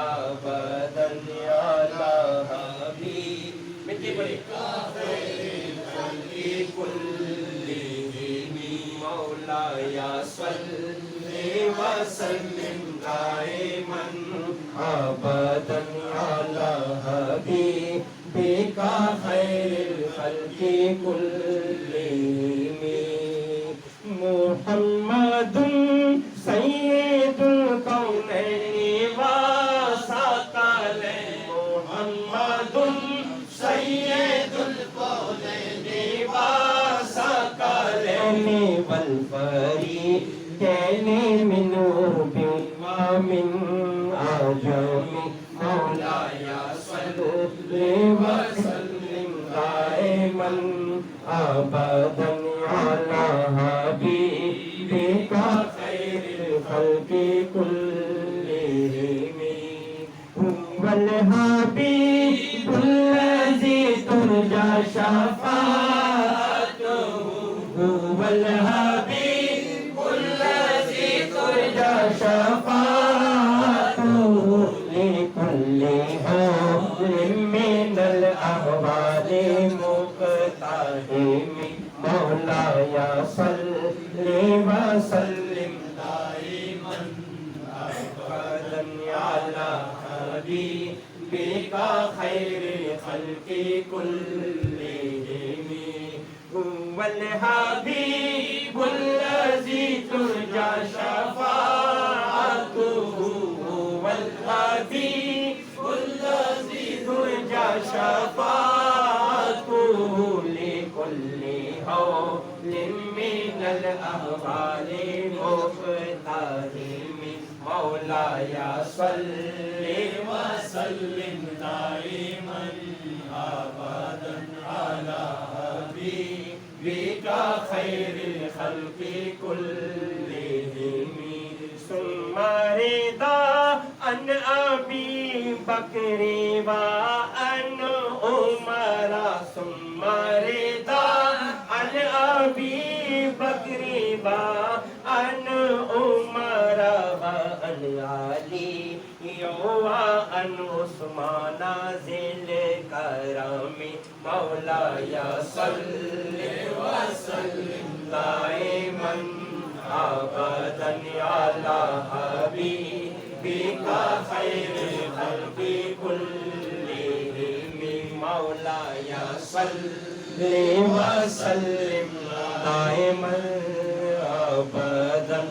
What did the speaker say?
अबदन अला हबीबिका खैरिल खल्क़ि कुल्लिहिम मौलाया सल्लि व सल्लिम दाइमन अबदन अला हबीबिका खैरिल खल्क़ि कुल्लिहिम मुहम्मदुन सय्यदुल कौनैनि व सकलैनि मुहम्मदुन सय्यदुल कौनैनि व सकलैनि वल फरीक़ैनि मिन उर्बिन व मिन अजमी मौलाया सल्लि व सल्लिम दाइमन अबदन अला हबीबिका खैरिल खल्क़ि कुल्लिहिम हुवल हबीबुल्लज़ी तुरजा शफ़ाअतुहु हुवल हबीबुल्लज़ी तुरजा शफ़ाअतुहु लिकुल्लि हौलिन मिनल अहवालि मुक़ताहिम मौलाया सल्लि व सल्लिम दाइमन अबदन अला हबीबिका खैरिल खल्क़ि कुल्लिहिम हुवल हबीबुल्लज़ी तुरजा शफ़ाअतुहु हुवल हबीबुल्लज़ी तुरजा शफ़ाअतुहु लिकुल्लि हौलिन मिनल अहवालि मुक़ताहिम मौलाया सल्लि व सल्लिम दाइमन अबदन अला हबीबिका खैरिल खल्क़ि कुल्लिहिम सुम्मा रिदा अन अबी बकरी व अन उमरा सुम्मा रिदा अन अबी बकरी व अन उमरा व अन अली व अन उस्मान ज़िल करमी मौलाया सल्लि व सल्लिम दाइमन अबदन अला हबीबिका खैरिल खल्क़ि कुल्लिहिम मौलाया सल्लि व सल्लिम दाइमन अबदन